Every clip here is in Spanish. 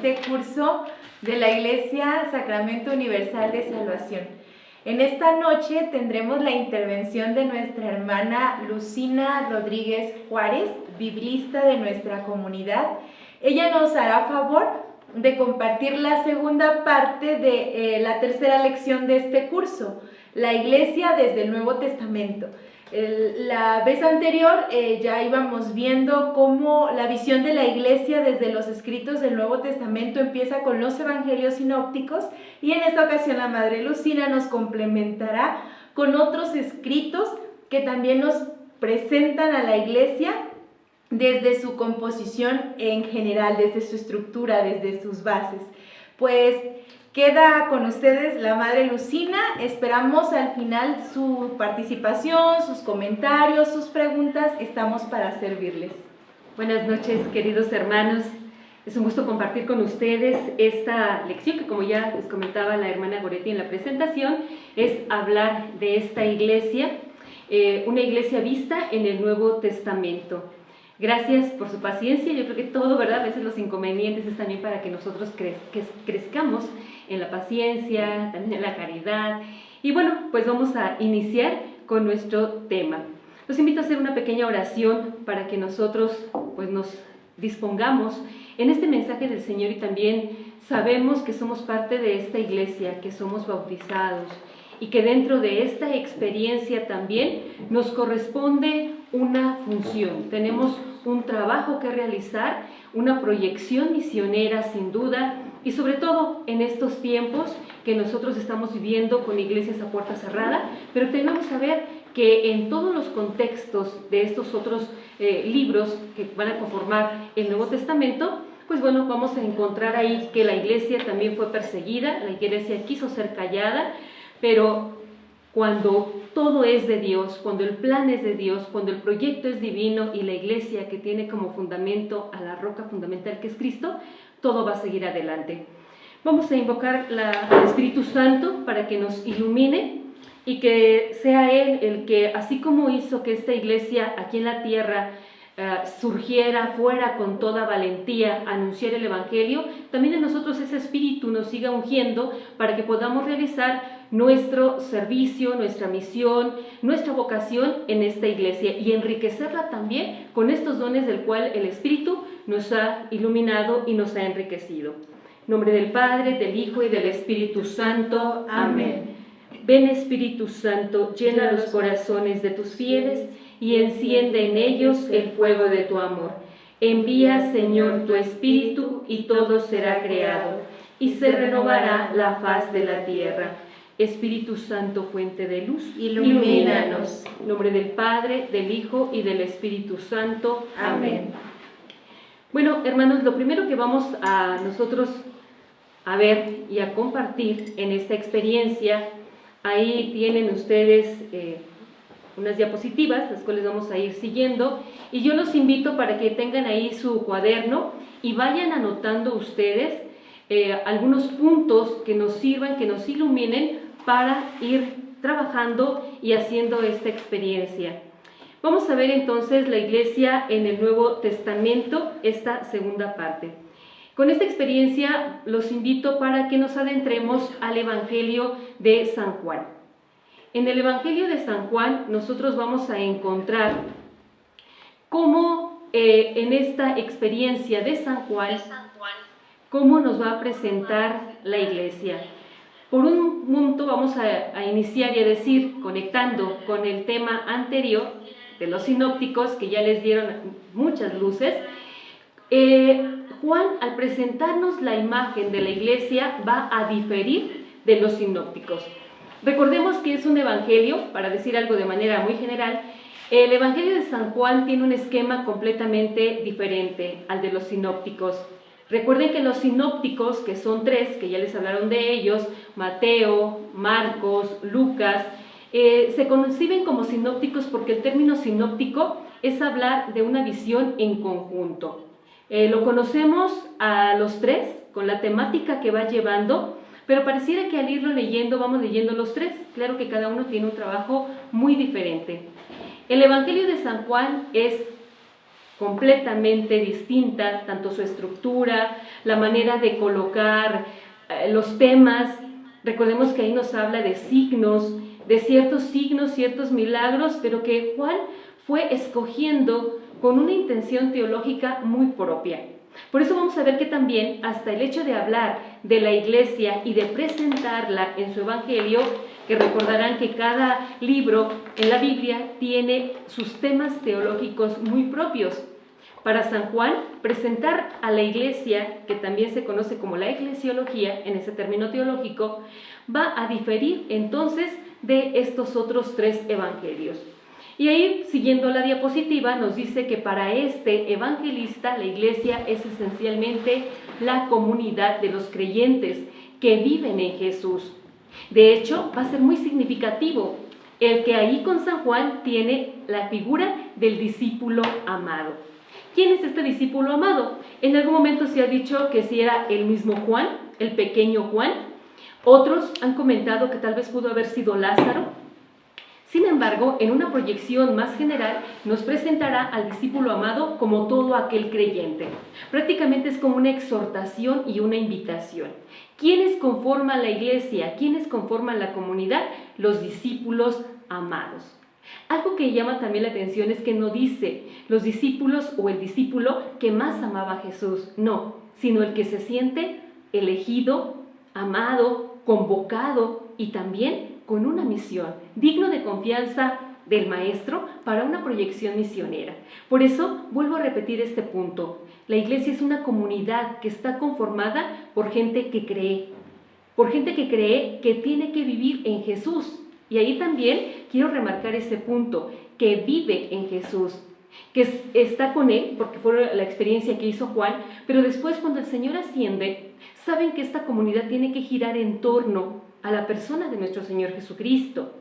este curso de la Iglesia Sacramento Universal de Salvación. En esta noche tendremos la intervención de nuestra hermana Lucina Rodríguez Juárez, biblista de nuestra comunidad. Ella nos hará favor de compartir la segunda parte de la tercera lección de este curso, la Iglesia desde el Nuevo Testamento. La vez anterior ya íbamos viendo cómo la visión de la Iglesia desde los escritos del Nuevo Testamento empieza con los evangelios sinópticos, y en esta ocasión la Madre Lucina nos complementará con otros escritos que también nos presentan a la Iglesia desde su composición en general, desde su estructura, desde sus bases. Pues queda con ustedes la Madre Lucina. Esperamos al final su participación, sus comentarios, sus preguntas. Estamos para servirles. Buenas noches, queridos hermanos. Es un gusto compartir con ustedes esta lección que, como ya les comentaba la hermana Goretti en la presentación, es hablar de esta iglesia, una iglesia vista en el Nuevo Testamento. Gracias por su paciencia. Yo creo que todo, ¿verdad? A veces los inconvenientes es también para que nosotros crezcamos en la paciencia, también en la caridad. Y bueno, pues vamos a iniciar con nuestro tema. Los invito a hacer una pequeña oración para que nosotros pues nos dispongamos en este mensaje del Señor, y también sabemos que somos parte de esta iglesia, que somos bautizados, y que dentro de esta experiencia también nos corresponde una función. Tenemos un trabajo que realizar, una proyección misionera sin duda, y sobre todo en estos tiempos que nosotros estamos viviendo con iglesias a puerta cerrada, pero tenemos que saber que en todos los contextos de estos otros libros que van a conformar el Nuevo Testamento, pues bueno, vamos a encontrar ahí que la iglesia también fue perseguida, la iglesia quiso ser callada, pero cuando todo es de Dios, cuando el plan es de Dios, cuando el proyecto es divino y la iglesia que tiene como fundamento a la roca fundamental que es Cristo, todo va a seguir adelante. Vamos a invocar al Espíritu Santo para que nos ilumine y que sea Él el que, así como hizo que esta iglesia aquí en la tierra surgiera, fuera con toda valentía a anunciar el Evangelio, también en nosotros ese Espíritu nos siga ungiendo para que podamos realizar nuestro servicio, nuestra misión, nuestra vocación en esta iglesia, y enriquecerla también con estos dones del cual el Espíritu nos ha iluminado y nos ha enriquecido. En nombre del Padre, del Hijo y del Espíritu Santo. Amén. Ven, Espíritu Santo, llena los corazones de tus fieles y enciende en ellos el fuego de tu amor. Envía, Señor, tu Espíritu y todo será creado, y se renovará la faz de la tierra. Espíritu Santo, fuente de luz, ilumínanos. En nombre del Padre, del Hijo y del Espíritu Santo. Amén. Bueno, hermanos, lo primero que vamos a nosotros a ver y a compartir en esta experiencia, ahí tienen ustedes unas diapositivas, las cuales vamos a ir siguiendo, y yo los invito para que tengan ahí su cuaderno y vayan anotando ustedes algunos puntos que nos sirvan, que nos iluminen para ir trabajando y haciendo esta experiencia. Vamos a ver entonces la iglesia en el Nuevo Testamento, esta segunda parte. Con esta experiencia los invito para que nos adentremos al Evangelio de San Juan. En el Evangelio de San Juan nosotros vamos a encontrar cómo en esta experiencia de San Juan, cómo nos va a presentar la iglesia. Por un punto vamos a iniciar y a decir, conectando con el tema anterior de los sinópticos, que ya les dieron muchas luces, Juan, al presentarnos la imagen de la iglesia, va a diferir de los sinópticos. Recordemos que es un evangelio, para decir algo de manera muy general, el evangelio de San Juan tiene un esquema completamente diferente al de los sinópticos. Recuerden que los sinópticos, que son tres, que ya les hablaron de ellos, Mateo, Marcos, Lucas, se conciben como sinópticos porque el término sinóptico es hablar de una visión en conjunto. Lo conocemos a los tres con la temática que va llevando, pero pareciera que al irlo leyendo vamos leyendo los tres. Claro que cada uno tiene un trabajo muy diferente. El Evangelio de San Juan es completamente distinta, tanto su estructura, la manera de colocar los temas. Recordemos que ahí nos habla de signos, ciertos milagros, pero que Juan fue escogiendo con una intención teológica muy propia. Por eso vamos a ver que también hasta el hecho de hablar de la iglesia y de presentarla en su evangelio, que recordarán que cada libro en la Biblia tiene sus temas teológicos muy propios. Para San Juan, presentar a la iglesia, que también se conoce como la eclesiología, en ese término teológico, va a diferir entonces de estos otros 3 evangelios. Y ahí, siguiendo la diapositiva, nos dice que para este evangelista la iglesia es esencialmente la comunidad de los creyentes que viven en Jesús. De hecho, va a ser muy significativo el que ahí con San Juan tiene la figura del discípulo amado. ¿Quién es este discípulo amado? En algún momento se ha dicho que si era el mismo Juan, el pequeño Juan. Otros han comentado que tal vez pudo haber sido Lázaro. Sin embargo, en una proyección más general, nos presentará al discípulo amado como todo aquel creyente. Prácticamente es como una exhortación y una invitación. ¿Quiénes conforman la iglesia? ¿Quiénes conforman la comunidad? Los discípulos amados. Algo que llama también la atención es que no dice los discípulos o el discípulo que más amaba a Jesús, no, sino el que se siente elegido, amado, convocado y también con una misión, digno de confianza del maestro para una proyección misionera. Por eso vuelvo a repetir este punto. La iglesia es una comunidad que está conformada por gente que cree que tiene que vivir en Jesús. Y ahí también quiero remarcar ese punto, que vive en Jesús, que está con Él, porque fue la experiencia que hizo Juan, pero después cuando el Señor asciende, saben que esta comunidad tiene que girar en torno a la persona de nuestro Señor Jesucristo.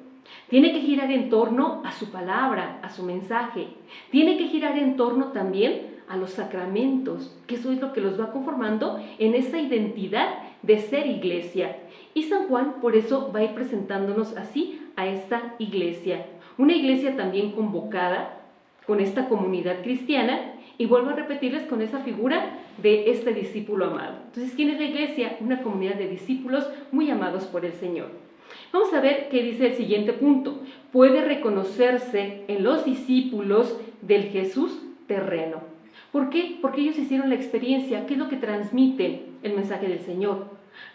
Tiene que girar en torno a su palabra, a su mensaje. Tiene que girar en torno también a los sacramentos, que eso es lo que los va conformando en esa identidad de ser iglesia. Y San Juan por eso va a ir presentándonos así a esta iglesia. Una iglesia también convocada con esta comunidad cristiana, y vuelvo a repetirles con esa figura de este discípulo amado. Entonces, ¿quién es la iglesia? Una comunidad de discípulos muy amados por el Señor. Vamos a ver qué dice el siguiente punto. Puede reconocerse en los discípulos del Jesús terreno. ¿Por qué? Porque ellos hicieron la experiencia. ¿Qué es lo que transmite el mensaje del Señor?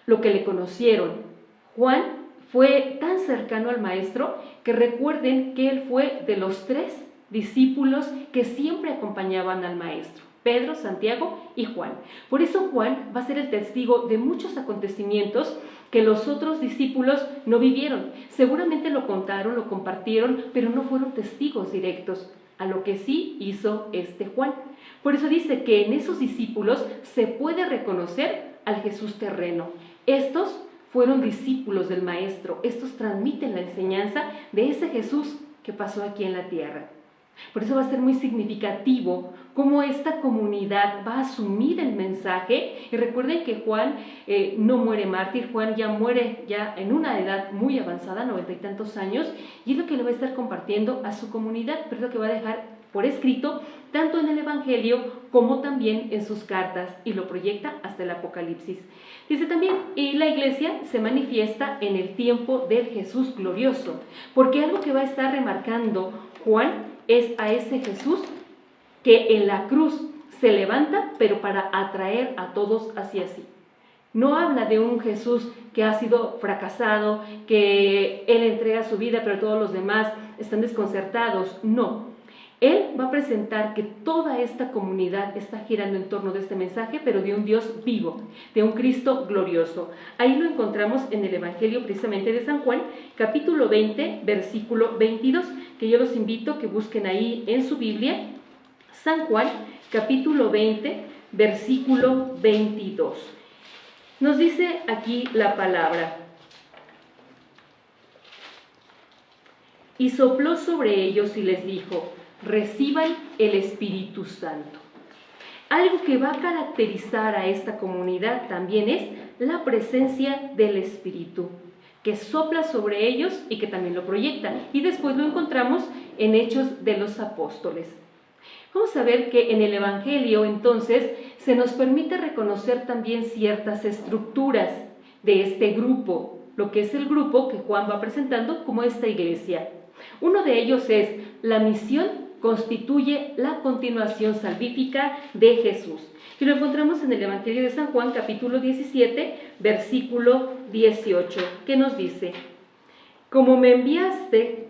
Lo que le conocieron. Juan fue tan cercano al Maestro que recuerden que él fue de los 3 discípulos que siempre acompañaban al Maestro: Pedro, Santiago y Juan. Por eso Juan va a ser el testigo de muchos acontecimientos que los otros discípulos no vivieron. Seguramente lo contaron, lo compartieron, pero no fueron testigos directos a lo que sí hizo este Juan. Por eso dice que en esos discípulos se puede reconocer al Jesús terreno. Estos fueron discípulos del Maestro. Estos transmiten la enseñanza de ese Jesús que pasó aquí en la tierra. Por eso va a ser muy significativo cómo esta comunidad va a asumir el mensaje. Y recuerden que Juan no muere mártir. Juan ya muere ya en una edad muy avanzada, 90 y tantos años, y es lo que le va a estar compartiendo a su comunidad, pero es lo que va a dejar por escrito tanto en el Evangelio como también en sus cartas, y lo proyecta hasta el Apocalipsis. Dice también, y la iglesia se manifiesta en el tiempo del Jesús glorioso, porque algo que va a estar remarcando Juan es a ese Jesús que en la cruz se levanta, pero para atraer a todos hacia sí. No habla de un Jesús que ha sido fracasado, que Él entrega su vida, pero todos los demás están desconcertados. No. Él va a presentar que toda esta comunidad está girando en torno de este mensaje, pero de un Dios vivo, de un Cristo glorioso. Ahí lo encontramos en el Evangelio precisamente de San Juan, capítulo 20, versículo 22, que yo los invito a que busquen ahí en su Biblia. San Juan, capítulo 20, versículo 22. Nos dice aquí la palabra: y sopló sobre ellos y les dijo: reciban el Espíritu Santo. Algo que va a caracterizar a esta comunidad también es la presencia del Espíritu, que sopla sobre ellos y que también lo proyecta. Y después lo encontramos en Hechos de los Apóstoles. Vamos a ver que en el Evangelio entonces se nos permite reconocer también ciertas estructuras de este grupo, lo que es el grupo que Juan va presentando como esta iglesia. Uno de ellos es: la misión constituye la continuación salvífica de Jesús. Y lo encontramos en el Evangelio de San Juan, capítulo 17, versículo 18, que nos dice: como me enviaste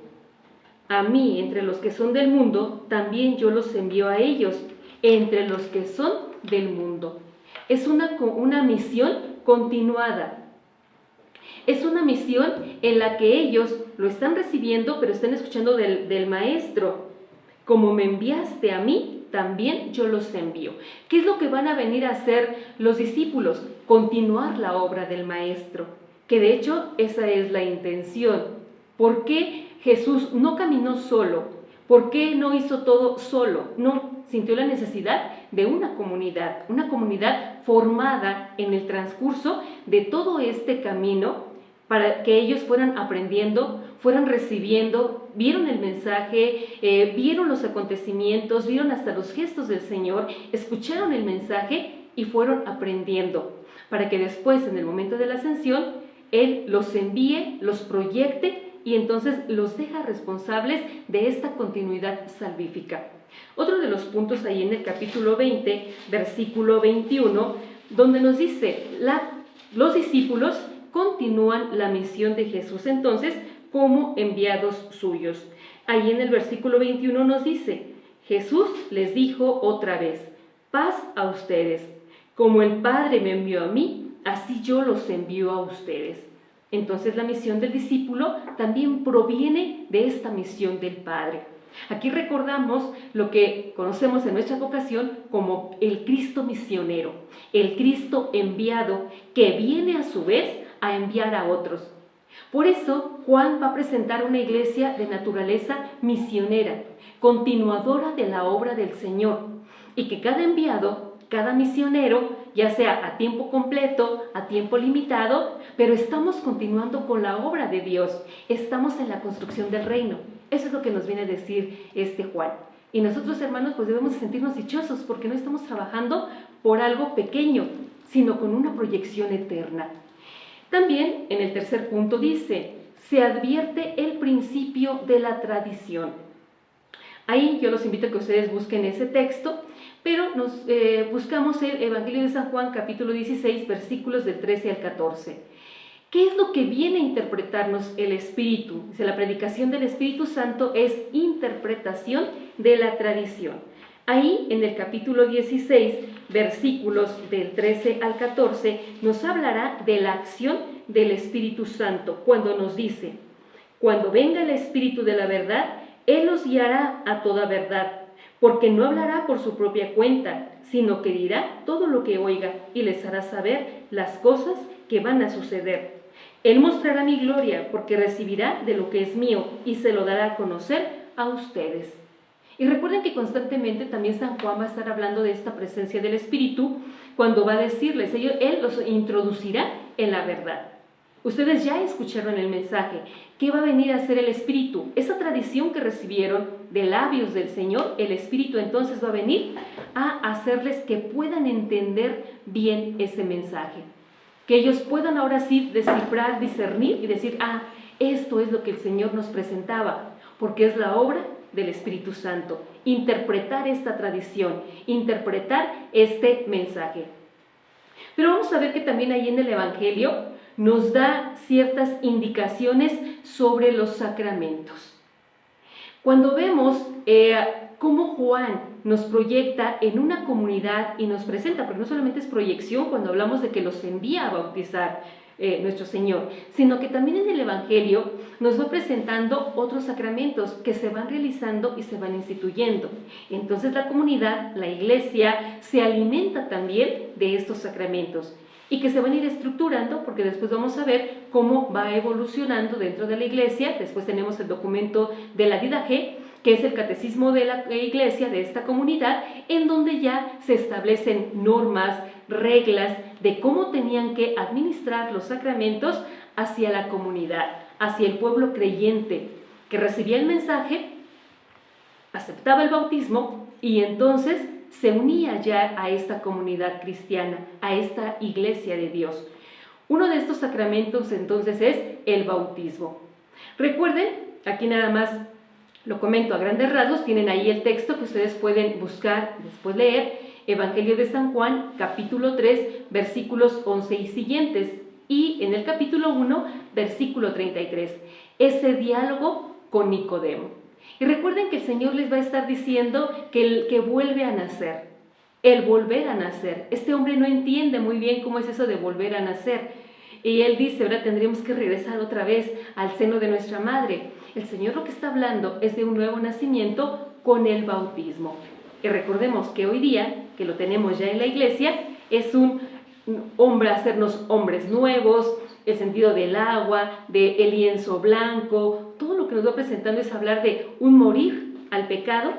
a mí entre los que son del mundo, también yo los envío a ellos entre los que son del mundo. Es una misión continuada. Es una misión en la que ellos lo están recibiendo, pero están escuchando del Maestro. Como me enviaste a mí, también yo los envío. ¿Qué es lo que van a venir a hacer los discípulos? Continuar la obra del Maestro, que de hecho esa es la intención. ¿Por qué Jesús no caminó solo? ¿Por qué no hizo todo solo? No, sintió la necesidad de una comunidad formada en el transcurso de todo este camino, para que ellos fueran aprendiendo, fueran recibiendo, vieron el mensaje, vieron los acontecimientos, vieron hasta los gestos del Señor, escucharon el mensaje y fueron aprendiendo, para que después, en el momento de la ascensión, Él los envíe, los proyecte y entonces los deja responsables de esta continuidad salvífica. Otro de los puntos ahí en el capítulo 20, versículo 21, donde nos dice, los discípulos continúan la misión de Jesús entonces como enviados suyos. Ahí en el versículo 21 nos dice: Jesús les dijo otra vez: paz a ustedes. Como el Padre me envió a mí, así yo los envío a ustedes. Entonces la misión del discípulo también proviene de esta misión del Padre. Aquí recordamos lo que conocemos en nuestra vocación como el Cristo misionero, el Cristo enviado que viene a su vez a enviar a otros. Por eso Juan va a presentar una iglesia de naturaleza misionera, continuadora de la obra del Señor, y que cada enviado, cada misionero, ya sea a tiempo completo, a tiempo limitado, pero estamos continuando con la obra de Dios, estamos en la construcción del reino. Eso es lo que nos viene a decir Juan. Y nosotros, hermanos, pues debemos sentirnos dichosos porque no estamos trabajando por algo pequeño, sino con una proyección eterna. También en el tercer punto dice: se advierte el principio de la tradición. Ahí yo los invito a que ustedes busquen ese texto, pero buscamos el Evangelio de San Juan, capítulo 16, versículos del 13 al 14. ¿Qué es lo que viene a interpretarnos el Espíritu? Dice, la predicación del Espíritu Santo es interpretación de la tradición. Ahí, en el capítulo 16, versículos del 13 al 14, nos hablará de la acción del Espíritu Santo, cuando nos dice: cuando venga el Espíritu de la verdad, Él los guiará a toda verdad, porque no hablará por su propia cuenta, sino que dirá todo lo que oiga y les hará saber las cosas que van a suceder. Él mostrará mi gloria, porque recibirá de lo que es mío y se lo dará a conocer a ustedes. Y recuerden que constantemente también San Juan va a estar hablando de esta presencia del Espíritu cuando va a decirles, Él los introducirá en la verdad. Ustedes ya escucharon el mensaje. ¿Qué va a venir a hacer el Espíritu? Esa tradición que recibieron de labios del Señor, el Espíritu entonces va a venir a hacerles que puedan entender bien ese mensaje. Que ellos puedan ahora sí descifrar, discernir y decir, esto es lo que el Señor nos presentaba, porque es la obra del Espíritu Santo. Interpretar esta tradición, interpretar este mensaje. Pero vamos a ver que también ahí en el Evangelio nos da ciertas indicaciones sobre los sacramentos. Cuando vemos cómo Juan nos proyecta en una comunidad y nos presenta, porque no solamente es proyección cuando hablamos de que los envía a bautizar nuestro Señor, sino que también en el Evangelio nos va presentando otros sacramentos que se van realizando y se van instituyendo. Entonces la comunidad, la iglesia, se alimenta también de estos sacramentos y que se van a ir estructurando, porque después vamos a ver cómo va evolucionando dentro de la iglesia. Después tenemos el documento de la Didache, que es el catecismo de la iglesia, de esta comunidad, en donde ya se establecen normas, reglas de cómo tenían que administrar los sacramentos hacia la comunidad, hacia el pueblo creyente, que recibía el mensaje, aceptaba el bautismo y entonces se unía ya a esta comunidad cristiana, a esta iglesia de Dios. Uno de estos sacramentos entonces es el bautismo. Recuerden, aquí nada más lo comento a grandes rasgos, tienen ahí el texto que ustedes pueden buscar, después leer, Evangelio de San Juan, capítulo 3, versículos 11 y siguientes, y en el capítulo 1, versículo 33, ese diálogo con Nicodemo. Y recuerden que el Señor les va a estar diciendo que vuelve a nacer, el volver a nacer. Este hombre no entiende muy bien cómo es eso de volver a nacer. Y él dice, ahora tendríamos que regresar otra vez al seno de nuestra madre. El Señor lo que está hablando es de un nuevo nacimiento con el bautismo. Y recordemos que hoy día, que lo tenemos ya en la iglesia, es un hombre, hacernos hombres nuevos, el sentido del agua, del lienzo blanco, todo lo que nos va presentando es hablar de un morir al pecado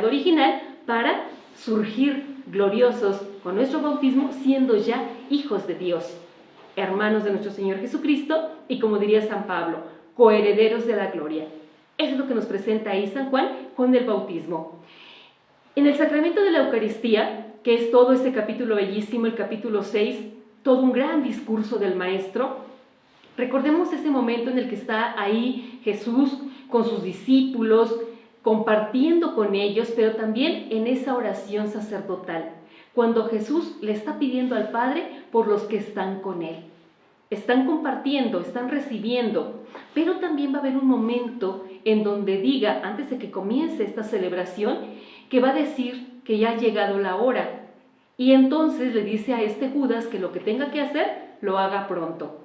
original, para surgir gloriosos con nuestro bautismo, siendo ya hijos de Dios, hermanos de nuestro Señor Jesucristo y, como diría San Pablo, coherederos de la gloria. Eso es lo que nos presenta ahí San Juan con el bautismo. En el sacramento de la Eucaristía, que es todo ese capítulo bellísimo, el capítulo 6, todo un gran discurso del Maestro, recordemos ese momento en el que está ahí Jesús con sus discípulos, compartiendo con ellos, pero también en esa oración sacerdotal, cuando Jesús le está pidiendo al Padre por los que están con Él. Están compartiendo, están recibiendo, pero también va a haber un momento en donde diga, antes de que comience esta celebración, que va a decir que ya ha llegado la hora. Y entonces le dice a este Judas que lo que tenga que hacer, lo haga pronto.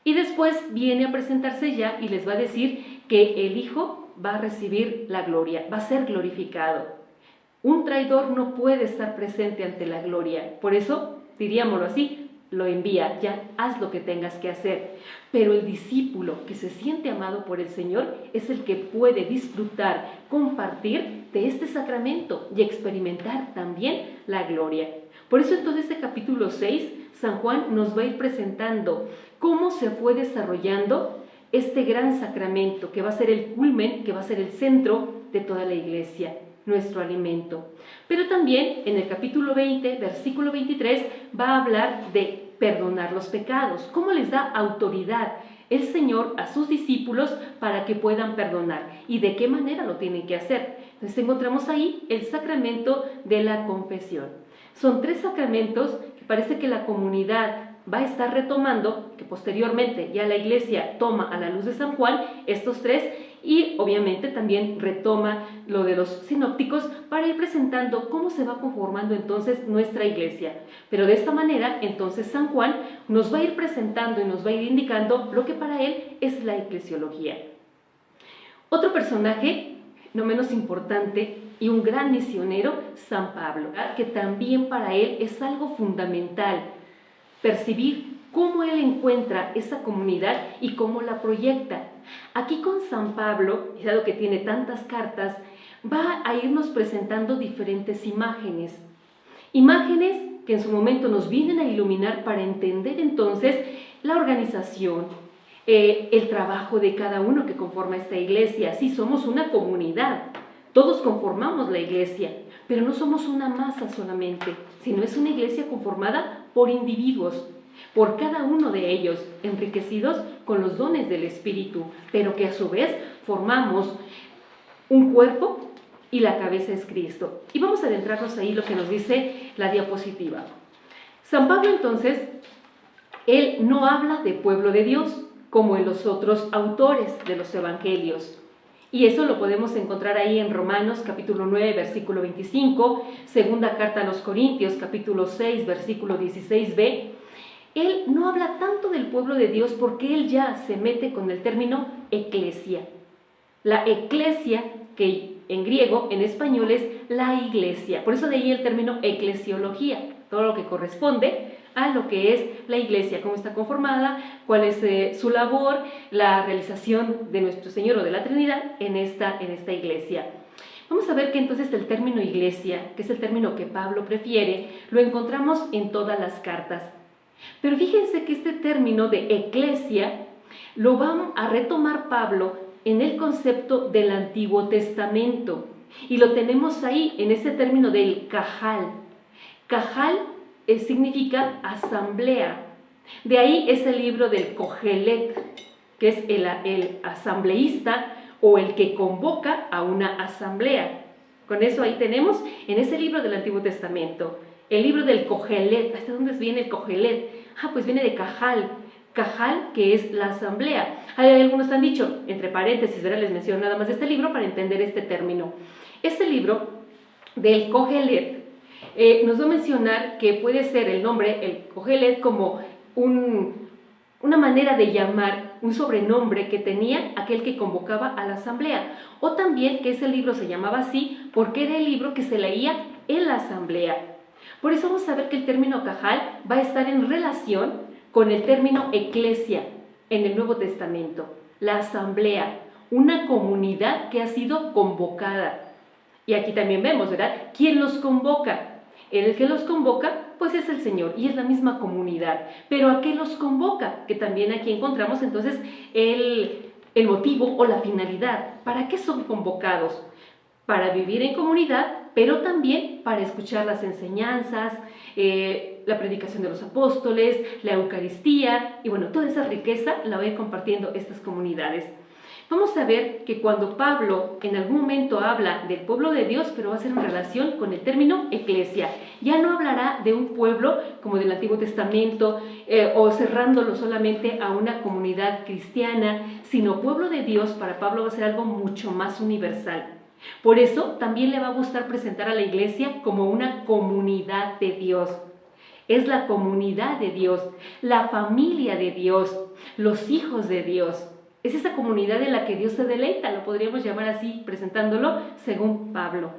Y después viene a presentarse ya y les va a decir que el Hijo va a recibir la gloria, va a ser glorificado. Un traidor no puede estar presente ante la gloria, por eso, diríamoslo así, lo envía, ya haz lo que tengas que hacer. Pero el discípulo que se siente amado por el Señor es el que puede disfrutar, compartir de este sacramento y experimentar también la gloria. Por eso entonces este capítulo 6, San Juan nos va a ir presentando cómo se fue desarrollando este gran sacramento que va a ser el culmen, que va a ser el centro de toda la iglesia, nuestro alimento. Pero también en el capítulo 20, versículo 23, va a hablar de perdonar los pecados, cómo les da autoridad el Señor a sus discípulos para que puedan perdonar y de qué manera lo tienen que hacer. Entonces encontramos ahí el sacramento de la confesión. Son 3 sacramentos que parece que la comunidad va a estar retomando, que posteriormente ya la Iglesia toma a la luz de San Juan estos 3, y obviamente también retoma lo de los sinópticos para ir presentando cómo se va conformando entonces nuestra Iglesia. Pero de esta manera entonces San Juan nos va a ir presentando y nos va a ir indicando lo que para él es la eclesiología. Otro personaje no menos importante y un gran misionero, San Pablo, que también para él es algo fundamental percibir cómo él encuentra esa comunidad y cómo la proyecta. Aquí con San Pablo, dado que tiene tantas cartas, va a irnos presentando diferentes imágenes. Imágenes que en su momento nos vienen a iluminar para entender entonces la organización, el trabajo de cada uno que conforma esta iglesia. Sí, somos una comunidad, todos conformamos la iglesia, pero no somos una masa solamente, sino es una iglesia conformada por individuos, por cada uno de ellos, enriquecidos con los dones del Espíritu, pero que a su vez formamos un cuerpo y la cabeza es Cristo. Y vamos a adentrarnos ahí lo que nos dice la diapositiva. San Pablo entonces, él no habla de pueblo de Dios como en los otros autores de los evangelios. Y eso lo podemos encontrar ahí en Romanos capítulo 9, versículo 25, segunda carta a los Corintios capítulo 6, versículo 16b. Él no habla tanto del pueblo de Dios porque él ya se mete con el término eclesia. La eclesia, que en griego, en español es la iglesia. Por eso de ahí el término eclesiología, todo lo que corresponde a lo que es la iglesia, cómo está conformada, cuál es su labor, la realización de nuestro Señor o de la Trinidad en esta iglesia. Vamos a ver que entonces el término iglesia, que es el término que Pablo prefiere, lo encontramos en todas las cartas. Pero fíjense que este término de eclesia lo va a retomar Pablo en el concepto del Antiguo Testamento. Y lo tenemos ahí en ese término del cajal. Cajal significa asamblea. De ahí es el libro del Cogelet, que es el asambleísta o el que convoca a una asamblea. Con eso ahí tenemos en ese libro del Antiguo Testamento. El libro del Cogelet. ¿Hasta dónde viene el Cogelet? Pues viene de cajal. Cajal, que es la asamblea. Algunos han dicho, entre paréntesis, ¿verdad? Les menciono nada más de este libro para entender este término. Este libro del Cogelet nos va a mencionar que puede ser el nombre, el Cogelet, como una manera de llamar, un sobrenombre que tenía aquel que convocaba a la asamblea. O también que ese libro se llamaba así porque era el libro que se leía en la asamblea. Por eso vamos a ver que el término cajal va a estar en relación con el término eclesia en el Nuevo Testamento. La asamblea, una comunidad que ha sido convocada. Y aquí también vemos, ¿verdad? ¿Quién los convoca? El que los convoca, pues es el Señor y es la misma comunidad. Pero ¿a qué los convoca? Que también aquí encontramos entonces el motivo o la finalidad. ¿Para qué son convocados? Para vivir en comunidad, pero también para escuchar las enseñanzas, la predicación de los apóstoles, la Eucaristía, y bueno, toda esa riqueza la va a ir compartiendo estas comunidades. Vamos a ver que cuando Pablo en algún momento habla del pueblo de Dios, pero va a ser en relación con el término eclesia. Ya no hablará de un pueblo como del Antiguo Testamento o cerrándolo solamente a una comunidad cristiana, sino pueblo de Dios para Pablo va a ser algo mucho más universal. Por eso también le va a gustar presentar a la iglesia como una comunidad de Dios. Es la comunidad de Dios, la familia de Dios, los hijos de Dios. Es esa comunidad en la que Dios se deleita, lo podríamos llamar así, presentándolo según Pablo.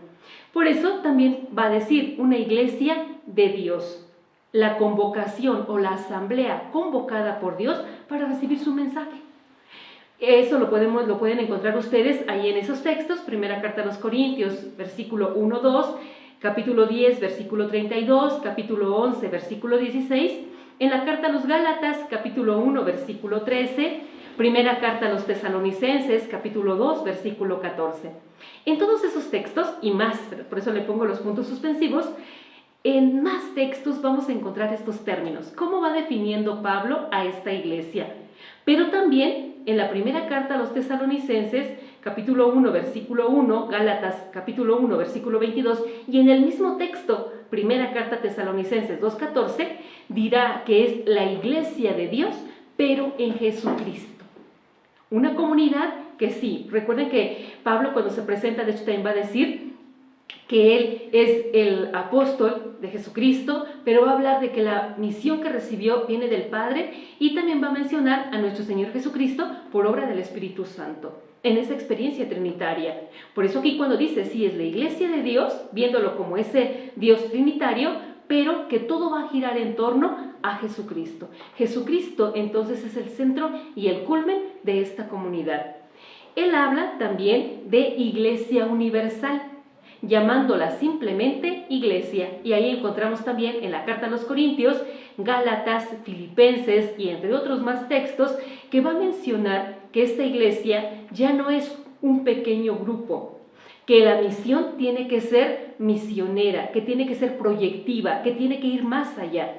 Por eso también va a decir una iglesia de Dios, la convocación o la asamblea convocada por Dios para recibir su mensaje. Eso lo pueden encontrar ustedes ahí en esos textos, primera carta a los Corintios, versículo 1-2, capítulo 10, versículo 32, capítulo 11, versículo 16, en la carta a los Gálatas, capítulo 1, versículo 13, primera carta a los Tesalonicenses, capítulo 2, versículo 14. En todos esos textos, y más, por eso le pongo los puntos suspensivos, en más textos vamos a encontrar estos términos. ¿Cómo va definiendo Pablo a esta iglesia? Pero también en la primera carta a los Tesalonicenses, capítulo 1, versículo 1, Gálatas, capítulo 1, versículo 22, y en el mismo texto, primera carta a Tesalonicenses 2:14, dirá que es la iglesia de Dios, pero en Jesucristo. Una comunidad que sí, recuerden que Pablo cuando se presenta, de hecho también va a decir que él es el apóstol de Jesucristo, pero va a hablar de que la misión que recibió viene del Padre y también va a mencionar a nuestro Señor Jesucristo por obra del Espíritu Santo, en esa experiencia trinitaria. Por eso aquí cuando dice, sí, es la iglesia de Dios, viéndolo como ese Dios trinitario, pero que todo va a girar en torno a Jesucristo. Jesucristo entonces es el centro y el culmen de esta comunidad. Él habla también de iglesia universal, llamándola simplemente iglesia. Y ahí encontramos también en la carta a los Corintios, Gálatas, Filipenses y entre otros más textos que va a mencionar que esta iglesia ya no es un pequeño grupo, que la misión tiene que ser misionera, que tiene que ser proyectiva, que tiene que ir más allá.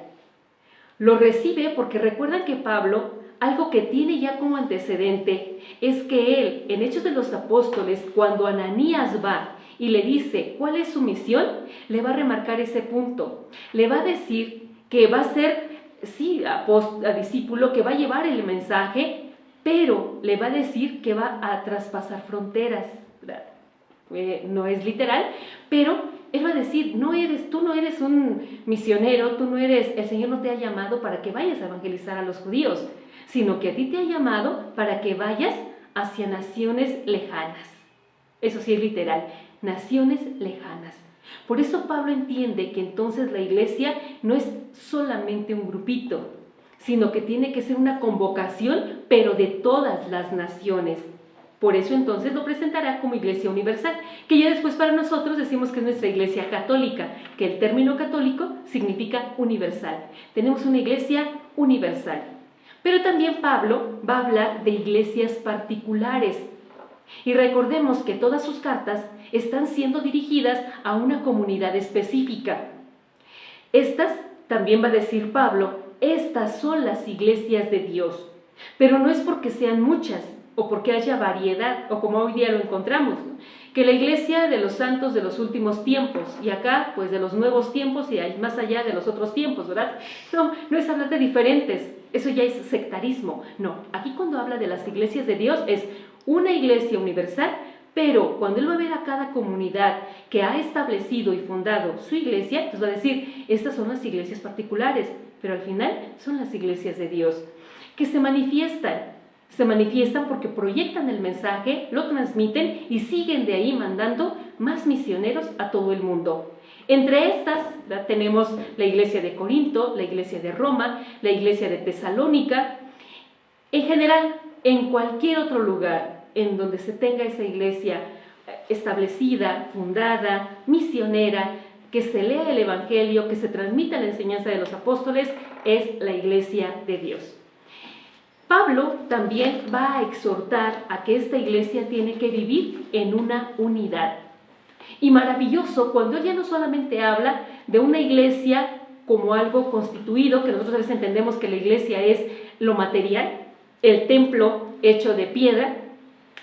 Lo recibe porque recuerdan que Pablo, algo que tiene ya como antecedente, es que él, en Hechos de los Apóstoles, cuando Ananías va y le dice cuál es su misión, le va a remarcar ese punto. Le va a decir que va a ser, sí, discípulo, que va a llevar el mensaje, pero le va a decir que va a traspasar fronteras. No es literal, pero él va a decir, tú no eres un misionero, el Señor no te ha llamado para que vayas a evangelizar a los judíos, sino que a ti te ha llamado para que vayas hacia naciones lejanas. Eso sí es literal, naciones lejanas. Por eso Pablo entiende que entonces la iglesia no es solamente un grupito, sino que tiene que ser una convocación, pero de todas las naciones. Por eso entonces lo presentará como iglesia universal, que ya después para nosotros decimos que es nuestra iglesia católica, que el término católico significa universal. Tenemos una iglesia universal. Pero también Pablo va a hablar de iglesias particulares. Y recordemos que todas sus cartas están siendo dirigidas a una comunidad específica. Estas, también va a decir Pablo, estas son las iglesias de Dios. Pero no es porque sean muchas o porque haya variedad o como hoy día lo encontramos, ¿no? Que la iglesia de los santos de los últimos tiempos y acá pues de los nuevos tiempos y más allá de los otros tiempos, ¿verdad? No es hablar de diferentes, eso ya es sectarismo. No, aquí cuando habla de las iglesias de Dios es una iglesia universal, pero cuando él va a ver a cada comunidad que ha establecido y fundado su iglesia, entonces va a decir, estas son las iglesias particulares, pero al final son las iglesias de Dios, que se manifiestan porque proyectan el mensaje, lo transmiten y siguen de ahí mandando más misioneros a todo el mundo. Entre estas, ¿verdad?, tenemos la iglesia de Corinto, la iglesia de Roma, la iglesia de Tesalónica. En general, en cualquier otro lugar en donde se tenga esa iglesia establecida, fundada, misionera, que se lea el Evangelio, que se transmita la enseñanza de los apóstoles, es la iglesia de Dios. Pablo también va a exhortar a que esta iglesia tiene que vivir en una unidad. Y maravilloso cuando él ya no solamente habla de una iglesia como algo constituido, que nosotros a veces entendemos que la iglesia es lo material, el templo hecho de piedra.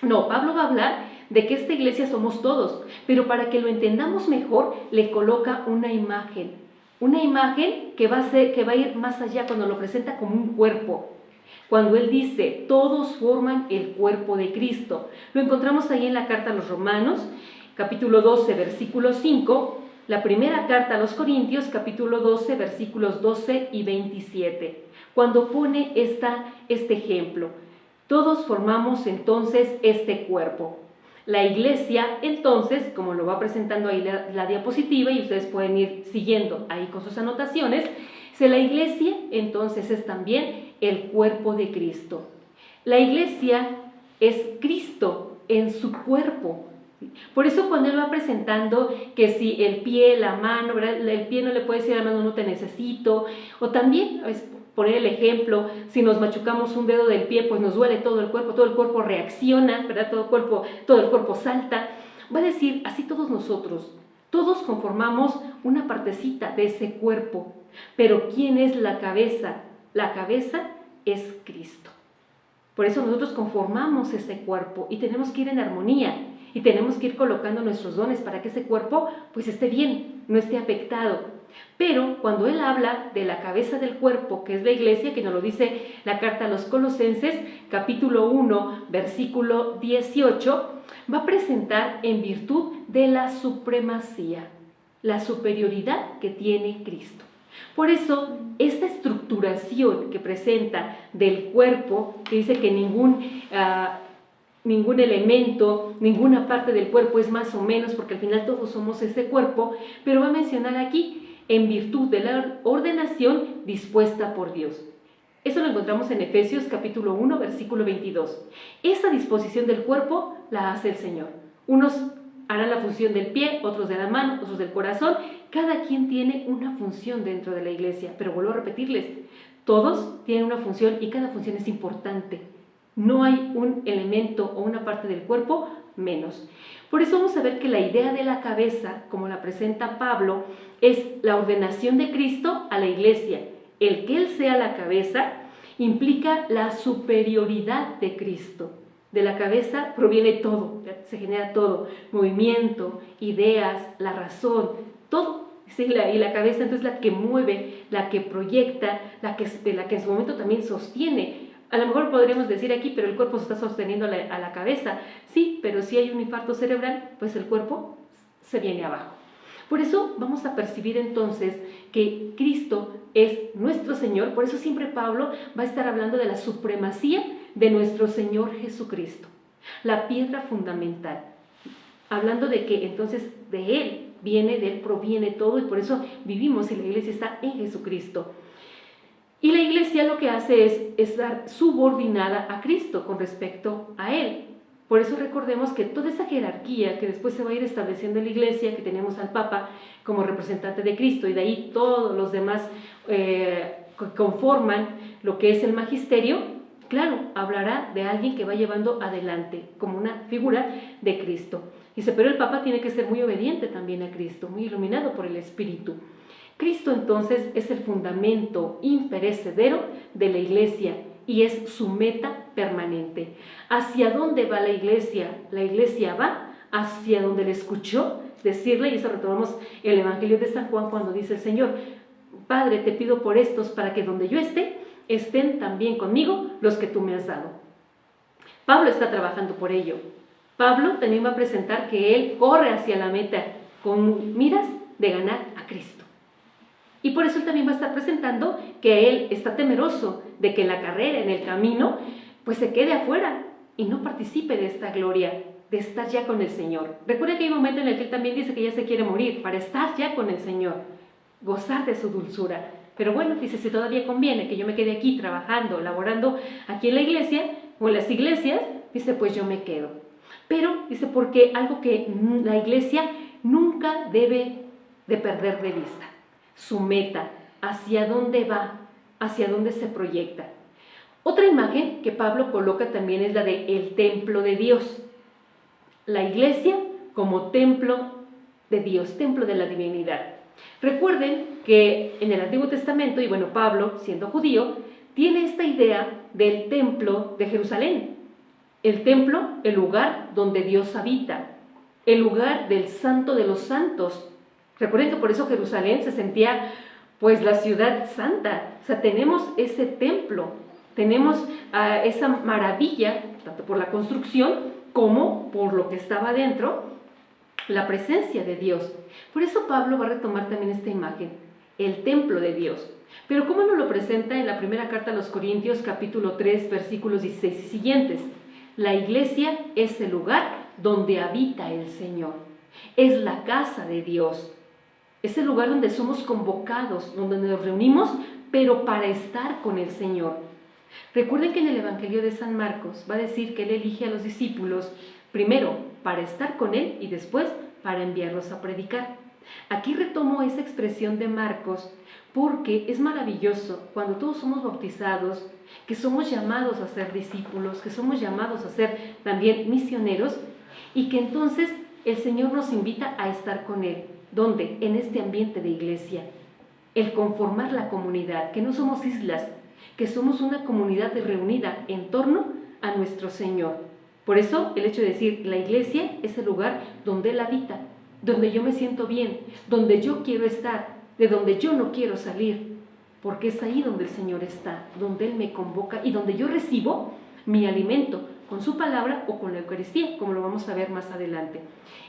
No, Pablo va a hablar de que esta iglesia somos todos, pero para que lo entendamos mejor le coloca una imagen que va a ir más allá cuando lo presenta como un cuerpo. Cuando él dice, todos forman el cuerpo de Cristo. Lo encontramos ahí en la carta a los Romanos, capítulo 12, versículo 5, la primera carta a los Corintios, capítulo 12, versículos 12 y 27, cuando pone este ejemplo. Todos formamos entonces este cuerpo. La iglesia, entonces, como lo va presentando ahí la diapositiva, y ustedes pueden ir siguiendo ahí con sus anotaciones, la iglesia entonces es también el cuerpo de Cristo. La iglesia es Cristo en su cuerpo. Por eso cuando él va presentando que si el pie, la mano, ¿verdad?, el pie no le puede decir a la mano no te necesito, o también poner el ejemplo, si nos machucamos un dedo del pie pues nos duele todo el cuerpo reacciona, ¿verdad?, todo el cuerpo salta. Va a decir así todos nosotros, todos conformamos una partecita de ese cuerpo, pero ¿quién es la cabeza? La cabeza es Cristo. Por eso nosotros conformamos ese cuerpo y tenemos que ir en armonía y tenemos que ir colocando nuestros dones para que ese cuerpo pues esté bien, no esté afectado. Pero cuando él habla de la cabeza del cuerpo, que es la iglesia, que nos lo dice la carta a los Colosenses, capítulo 1, versículo 18, va a presentar en virtud de la supremacía, la superioridad que tiene Cristo. Por eso, esta estructuración que presenta del cuerpo, que dice que ningún elemento, ninguna parte del cuerpo es más o menos, porque al final todos somos ese cuerpo, pero va a mencionar aquí, en virtud de la ordenación dispuesta por Dios. Eso lo encontramos en Efesios capítulo 1, versículo 22. Esa disposición del cuerpo la hace el Señor. Unos harán la función del pie, otros de la mano, otros del corazón. Cada quien tiene una función dentro de la iglesia, pero vuelvo a repetirles, todos tienen una función y cada función es importante. No hay un elemento o una parte del cuerpo menos. Por eso vamos a ver que la idea de la cabeza, como la presenta Pablo, es la ordenación de Cristo a la iglesia. El que Él sea la cabeza implica la superioridad de Cristo. De la cabeza proviene todo, se genera todo, movimiento, ideas, la razón, todo. Sí, y la cabeza entonces es la que mueve, la que proyecta, la que en su momento también sostiene. A lo mejor podríamos decir aquí, pero el cuerpo se está sosteniendo a la cabeza. Sí, pero si hay un infarto cerebral, pues el cuerpo se viene abajo. Por eso vamos a percibir entonces que Cristo es nuestro Señor. Por eso siempre Pablo va a estar hablando de la supremacía de nuestro Señor Jesucristo, la piedra fundamental. Hablando de que entonces de Él viene, de Él proviene todo y por eso vivimos y la iglesia está en Jesucristo. Y la iglesia lo que hace es estar subordinada a Cristo con respecto a Él. Por eso recordemos que toda esa jerarquía que después se va a ir estableciendo en la iglesia, que tenemos al Papa como representante de Cristo y de ahí todos los demás conforman lo que es el magisterio, claro, hablará de alguien que va llevando adelante, como una figura de Cristo. Dice, pero el Papa tiene que ser muy obediente también a Cristo, muy iluminado por el Espíritu. Cristo entonces es el fundamento imperecedero de la Iglesia y es su meta permanente. ¿Hacia dónde va la Iglesia? La Iglesia va hacia donde le escuchó decirle, y eso retomamos el Evangelio de San Juan cuando dice el Señor, Padre, te pido por estos para que donde yo esté, estén también conmigo los que tú me has dado. Pablo está trabajando por ello. Pablo también va a presentar que él corre hacia la meta con miras de ganar a Cristo. Y por eso él también va a estar presentando que él está temeroso de que en la carrera, en el camino, pues se quede afuera y no participe de esta gloria, de estar ya con el Señor. Recuerda que hay un momento en el que él también dice que ya se quiere morir para estar ya con el Señor, gozar de su dulzura. Pero bueno, dice, si todavía conviene que yo me quede aquí trabajando, laborando aquí en la iglesia o en las iglesias, dice, pues yo me quedo. Pero, dice, porque algo que la iglesia nunca debe de perder de vista, su meta, hacia dónde va, hacia dónde se proyecta. Otra imagen que Pablo coloca también es la de el templo de Dios. La iglesia como templo de Dios, templo de la divinidad. Recuerden que en el Antiguo Testamento, y bueno, Pablo, siendo judío, tiene esta idea del templo de Jerusalén. El templo, el lugar donde Dios habita, el lugar del santo de los santos. Recuerden que por eso Jerusalén se sentía pues la ciudad santa. O sea, tenemos ese templo, tenemos esa maravilla, tanto por la construcción como por lo que estaba dentro, la presencia de Dios. Por eso Pablo va a retomar también esta imagen, el templo de Dios. Pero ¿cómo nos lo presenta en la primera carta a los Corintios, capítulo 3, versículos 16 y siguientes? La iglesia es el lugar donde habita el Señor. Es la casa de Dios. Es el lugar donde somos convocados, donde nos reunimos, pero para estar con el Señor. Recuerden que en el Evangelio de San Marcos va a decir que Él elige a los discípulos primero para estar con Él y después para enviarlos a predicar. Aquí retomo esa expresión de Marcos porque es maravilloso cuando todos somos bautizados, que somos llamados a ser discípulos, que somos llamados a ser también misioneros y que entonces el Señor nos invita a estar con Él. ¿Dónde? En este ambiente de iglesia. El conformar la comunidad, que no somos islas, que somos una comunidad reunida en torno a nuestro Señor. Por eso el hecho de decir la iglesia es el lugar donde Él habita, donde yo me siento bien, donde yo quiero estar, de donde yo no quiero salir, porque es ahí donde el Señor está, donde Él me convoca y donde yo recibo mi alimento con su palabra o con la Eucaristía, como lo vamos a ver más adelante.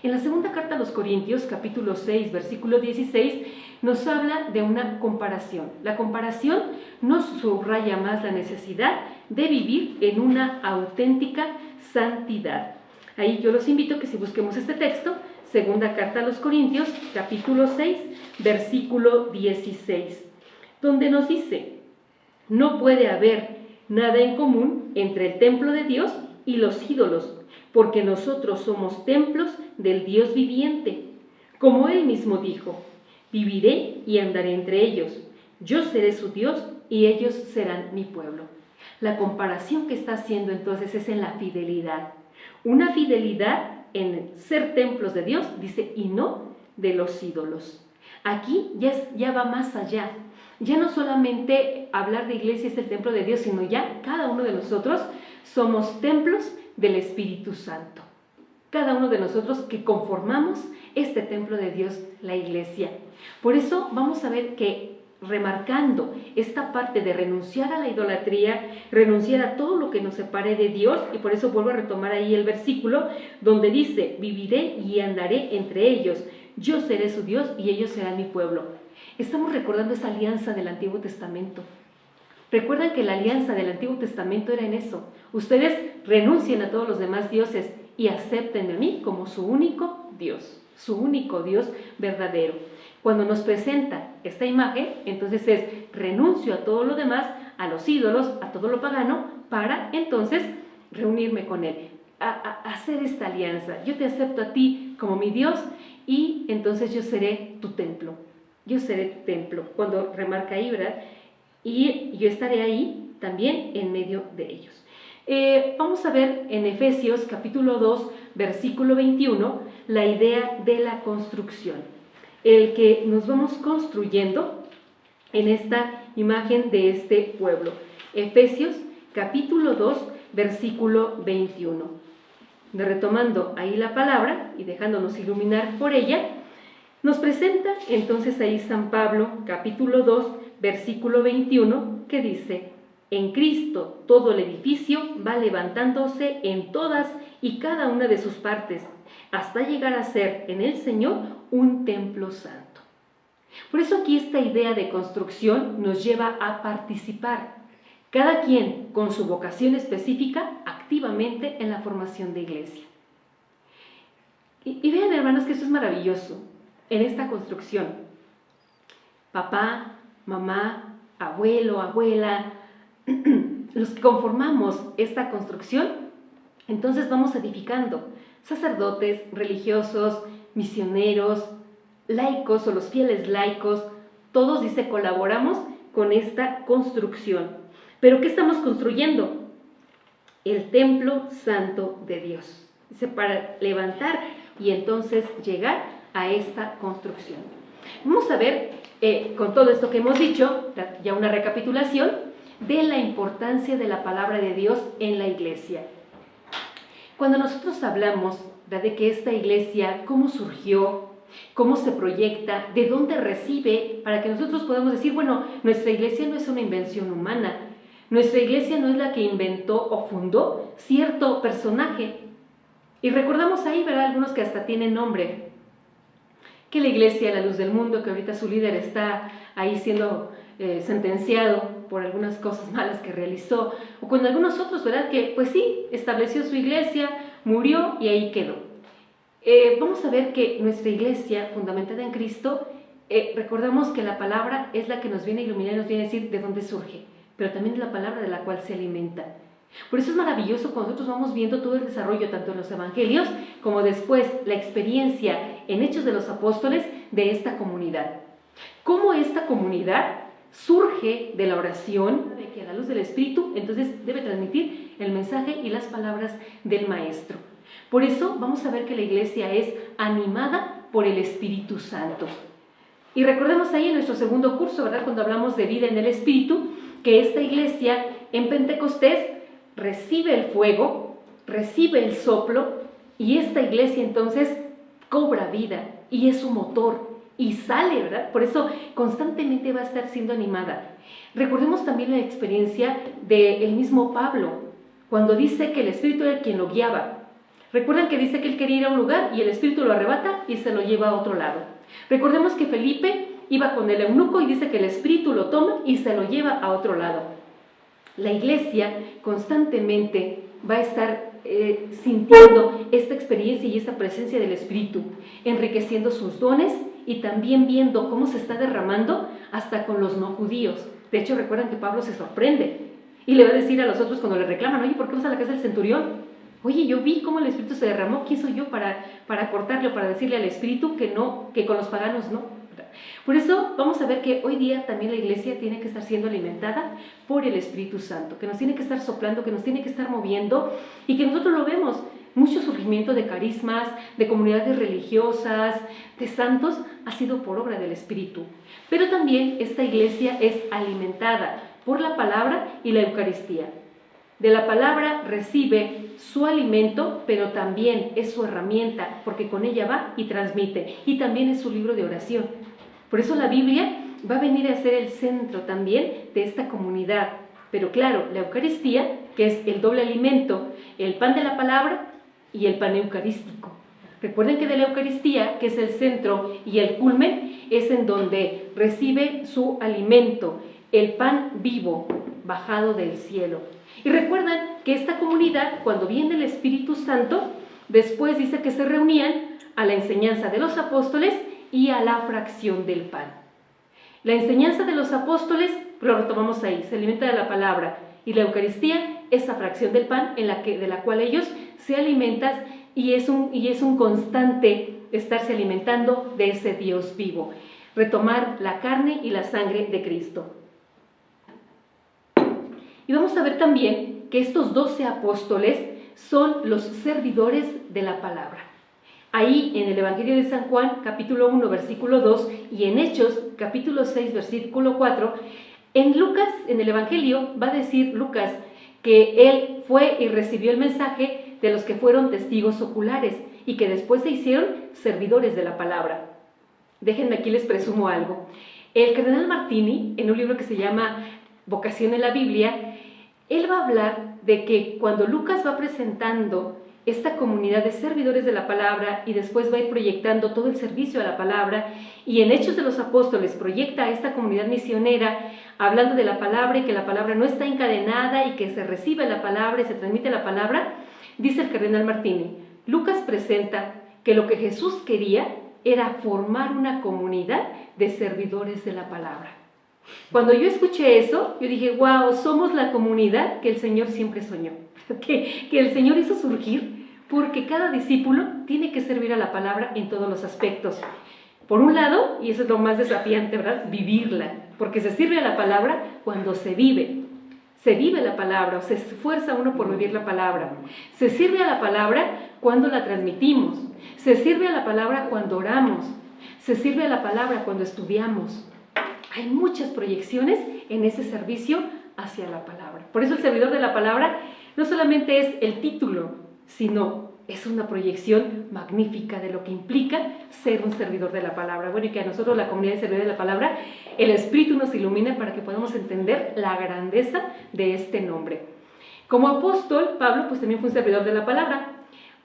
En la segunda carta a los Corintios, capítulo 6, versículo 16, nos habla de una comparación. La comparación nos subraya más la necesidad de vivir en una auténtica santidad. Ahí yo los invito a que si busquemos este texto, segunda carta a los Corintios, capítulo 6, versículo 16, donde nos dice, no puede haber nada en común entre el templo de Dios y los ídolos, porque nosotros somos templos del Dios viviente. Como Él mismo dijo, viviré y andaré entre ellos, yo seré su Dios y ellos serán mi pueblo. La comparación que está haciendo entonces es en la fidelidad. Una fidelidad en ser templos de Dios, dice, y no de los ídolos. Aquí ya va más allá. Ya no solamente hablar de iglesia es el templo de Dios, sino ya cada uno de nosotros somos templos del Espíritu Santo. Cada uno de nosotros que conformamos este templo de Dios, la iglesia. Por eso vamos a ver que remarcando esta parte de renunciar a la idolatría, renunciar a todo lo que nos separe de Dios, y por eso vuelvo a retomar ahí el versículo donde dice, viviré y andaré entre ellos, yo seré su Dios y ellos serán mi pueblo. Estamos recordando esa alianza del Antiguo Testamento. Recuerdan que la alianza del Antiguo Testamento era en eso. Ustedes renuncien a todos los demás dioses y acepten a mí como su único Dios verdadero. Cuando nos presenta esta imagen, entonces es renuncio a todo lo demás, a los ídolos, a todo lo pagano, para entonces reunirme con Él, a hacer esta alianza. Yo te acepto a ti como mi Dios y entonces yo seré tu templo. Yo seré tu templo. Cuando remarca ahí, ¿verdad? Y yo estaré ahí también en medio de ellos. Vamos a ver en Efesios capítulo 2, versículo 21, la idea de la construcción, el que nos vamos construyendo en esta imagen de este pueblo. Efesios capítulo 2, versículo 21. Retomando ahí la palabra y dejándonos iluminar por ella, nos presenta entonces ahí San Pablo, capítulo 2, versículo 21, que dice: en Cristo todo el edificio va levantándose en todas y cada una de sus partes, hasta llegar a ser en el Señor un templo santo. Por eso aquí esta idea de construcción nos lleva a participar, cada quien con su vocación específica, activamente en la formación de iglesia. Y vean, hermanos, que esto es maravilloso en esta construcción. Papá, mamá, abuelo, abuela, los que conformamos esta construcción, entonces vamos edificando, sacerdotes, religiosos, misioneros, laicos o los fieles laicos, todos, dice, colaboramos con esta construcción. ¿Pero qué estamos construyendo? El templo santo de Dios. Dice, para levantar y entonces llegar a esta construcción. Vamos a ver, con todo esto que hemos dicho, ya una recapitulación de la importancia de la palabra de Dios en la iglesia. Cuando nosotros hablamos de que esta iglesia, cómo surgió, cómo se proyecta, de dónde recibe, para que nosotros podamos decir, bueno, nuestra iglesia no es una invención humana, nuestra iglesia no es la que inventó o fundó cierto personaje. Y recordamos ahí, ¿verdad?, algunos que hasta tienen nombre, que la iglesia, la luz del mundo, que ahorita su líder está ahí siendo sentenciado por algunas cosas malas que realizó, o con algunos otros, ¿verdad?, que pues sí, estableció su iglesia, murió y ahí quedó. Vamos a ver que nuestra iglesia, fundamentada en Cristo, recordamos que la palabra es la que nos viene a iluminar y nos viene a decir de dónde surge, pero también es la palabra de la cual se alimenta. Por eso es maravilloso cuando nosotros vamos viendo todo el desarrollo, tanto en los evangelios como después la experiencia en Hechos de los Apóstoles de esta comunidad. Cómo esta comunidad surge de la oración, de que a la luz del Espíritu, entonces debe transmitir el mensaje y las palabras del Maestro. Por eso vamos a ver que la iglesia es animada por el Espíritu Santo. Y recordemos ahí en nuestro segundo curso, ¿verdad?, cuando hablamos de vida en el Espíritu, que esta iglesia en Pentecostés recibe el fuego, recibe el soplo, y esta iglesia entonces cobra vida y es su motor y sale, ¿verdad? Por eso constantemente va a estar siendo animada. Recordemos también la experiencia del mismo Pablo, cuando dice que el Espíritu era quien lo guiaba. Recuerdan que dice que él quería ir a un lugar y el Espíritu lo arrebata y se lo lleva a otro lado. Recordemos que Felipe iba con el eunuco y dice que el Espíritu lo toma y se lo lleva a otro lado. La iglesia constantemente va a estar sintiendo esta experiencia y esta presencia del Espíritu, enriqueciendo sus dones y también viendo cómo se está derramando hasta con los no judíos. De hecho, recuerdan que Pablo se sorprende y le va a decir a los otros cuando le reclaman: oye, ¿por qué vas a la casa del centurión? Oye, yo vi cómo el Espíritu se derramó. ¿Quién soy yo para cortarle o para decirle al Espíritu que no, que con los paganos no? Por eso vamos a ver que hoy día también la iglesia tiene que estar siendo alimentada por el Espíritu Santo, que nos tiene que estar soplando, que nos tiene que estar moviendo, y que nosotros lo vemos, mucho surgimiento de carismas, de comunidades religiosas, de santos, ha sido por obra del Espíritu. Pero también esta iglesia es alimentada por la palabra y la Eucaristía. De la palabra recibe su alimento, pero también es su herramienta, porque con ella va y transmite, y también es su libro de oración. Por eso la Biblia va a venir a ser el centro también de esta comunidad. Pero claro, la Eucaristía, que es el doble alimento, el pan de la palabra y el pan eucarístico. Recuerden que de la Eucaristía, que es el centro y el culmen, es en donde recibe su alimento, el pan vivo, bajado del cielo. Y recuerdan que esta comunidad, cuando viene el Espíritu Santo, después dice que se reunían a la enseñanza de los apóstoles y a la fracción del pan. La enseñanza de los apóstoles, lo retomamos ahí, se alimenta de la palabra, y la Eucaristía, esa fracción del pan de la cual ellos se alimentan, y es un constante estarse alimentando de ese Dios vivo, retomar la carne y la sangre de Cristo. Y vamos a ver también que estos 12 apóstoles son los servidores de la palabra. Ahí en el Evangelio de San Juan, capítulo 1, versículo 2, y en Hechos, capítulo 6, versículo 4, en Lucas, en el Evangelio, va a decir Lucas que él fue y recibió el mensaje de los que fueron testigos oculares y que después se hicieron servidores de la palabra. Déjenme aquí les presumo algo. El cardenal Martini, en un libro que se llama Vocación en la Biblia, él va a hablar de que cuando Lucas va presentando esta comunidad de servidores de la palabra y después va a ir proyectando todo el servicio a la palabra, y en Hechos de los Apóstoles proyecta a esta comunidad misionera hablando de la palabra y que la palabra no está encadenada y que se recibe la palabra y se transmite la palabra, dice el cardenal Martini, Lucas presenta que lo que Jesús quería era formar una comunidad de servidores de la palabra. Cuando yo escuché eso, yo dije, wow, somos la comunidad que el Señor siempre soñó, que el Señor hizo surgir, porque cada discípulo tiene que servir a la palabra en todos los aspectos. Por un lado, y eso es lo más desafiante, ¿verdad?, vivirla, porque se sirve a la palabra cuando se vive la palabra, o se esfuerza uno por vivir la palabra. Se sirve a la palabra cuando la transmitimos, se sirve a la palabra cuando oramos, se sirve a la palabra cuando estudiamos. Hay muchas proyecciones en ese servicio hacia la palabra. Por eso el servidor de la palabra no solamente es el título, sino es una proyección magnífica de lo que implica ser un servidor de la palabra. Bueno, y que a nosotros, la comunidad de servidores de la palabra, el Espíritu nos ilumina para que podamos entender la grandeza de este nombre. Como apóstol, Pablo pues también fue un servidor de la palabra.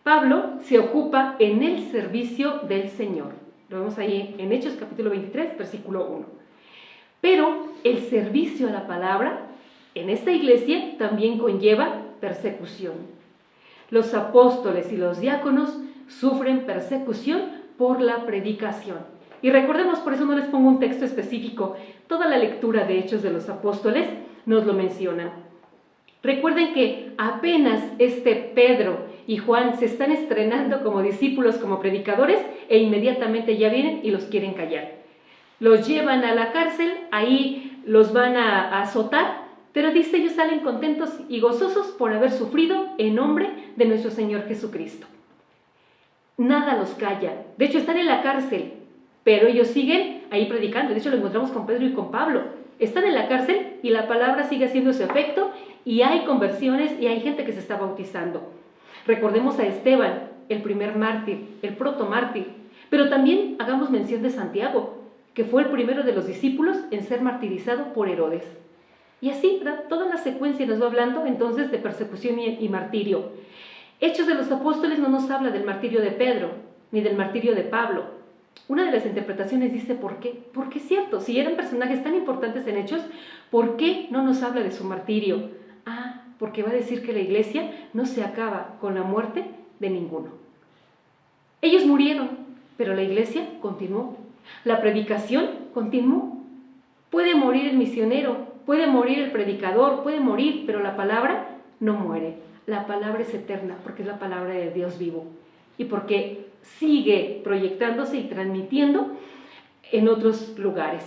Pablo se ocupa en el servicio del Señor. Lo vemos ahí en Hechos capítulo 23, versículo 1. Pero el servicio a la palabra en esta iglesia también conlleva persecución. Los apóstoles y los diáconos sufren persecución por la predicación. Y recordemos, por eso no les pongo un texto específico, toda la lectura de Hechos de los Apóstoles nos lo menciona. Recuerden que apenas Pedro y Juan se están estrenando como discípulos, como predicadores, e inmediatamente ya vienen y los quieren callar. Los llevan a la cárcel, ahí los van a azotar, pero dice, ellos salen contentos y gozosos por haber sufrido en nombre de nuestro Señor Jesucristo. Nada los calla. De hecho, están en la cárcel, pero ellos siguen ahí predicando. De hecho, lo encontramos con Pedro y con Pablo. Están en la cárcel y la palabra sigue haciendo su efecto y hay conversiones y hay gente que se está bautizando. Recordemos a Esteban, el primer mártir, el protomártir, pero también hagamos mención de Santiago, que fue el primero de los discípulos en ser martirizado por Herodes. Y así, ¿verdad?, toda la secuencia nos va hablando entonces de persecución y martirio. Hechos de los Apóstoles no nos habla del martirio de Pedro, ni del martirio de Pablo. Una de las interpretaciones dice, ¿por qué? Porque es cierto, si eran personajes tan importantes en Hechos, ¿por qué no nos habla de su martirio? Ah, porque va a decir que la iglesia no se acaba con la muerte de ninguno. Ellos murieron, pero la iglesia continuó. La predicación continuó. Puede morir el misionero, puede morir el predicador, puede morir, pero la palabra no muere. La palabra es eterna porque es la palabra de Dios vivo y porque sigue proyectándose y transmitiendo en otros lugares.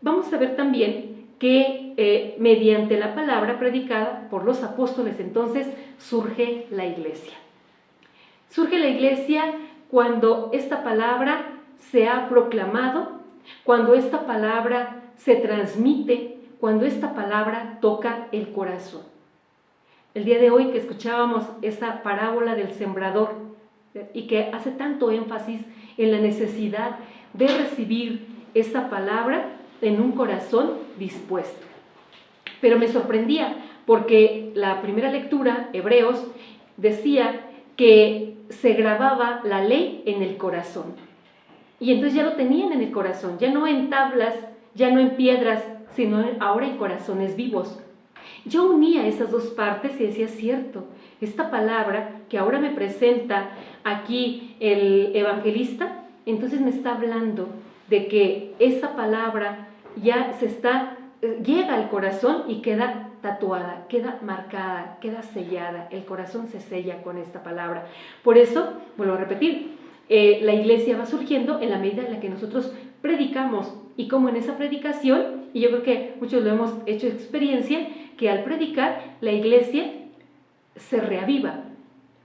Vamos a ver también que mediante la palabra predicada por los apóstoles entonces surge la iglesia. Surge la iglesia cuando esta palabra se ha proclamado, cuando esta palabra se transmite, cuando esta palabra toca el corazón. El día de hoy que escuchábamos esa parábola del sembrador y que hace tanto énfasis en la necesidad de recibir esa palabra en un corazón dispuesto. Pero me sorprendía porque la primera lectura, Hebreos, decía que se grababa la ley en el corazón. Y entonces ya lo tenían en el corazón, ya no en tablas, ya no en piedras, sino ahora en corazones vivos. Yo unía esas dos partes y decía, cierto, esta palabra que ahora me presenta aquí el evangelista, entonces me está hablando de que esa palabra ya llega al corazón y queda tatuada, queda marcada, queda sellada. El corazón se sella con esta palabra. Por eso, vuelvo a repetir, la iglesia va surgiendo en la medida en la que nosotros predicamos y cómo en esa predicación, y yo creo que muchos lo hemos hecho experiencia, que al predicar la iglesia se reaviva,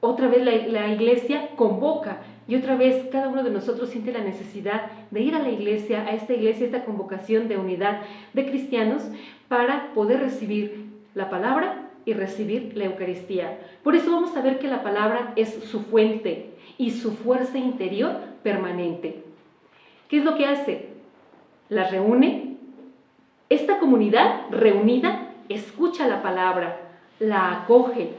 otra vez la iglesia convoca y otra vez cada uno de nosotros siente la necesidad de ir a la iglesia, a esta iglesia, esta convocación de unidad de cristianos para poder recibir la palabra y recibir la Eucaristía. Por eso vamos a ver que la palabra es su fuente y su fuerza interior permanente. ¿Qué es lo que hace? La reúne. Esta comunidad reunida escucha la palabra, la acoge.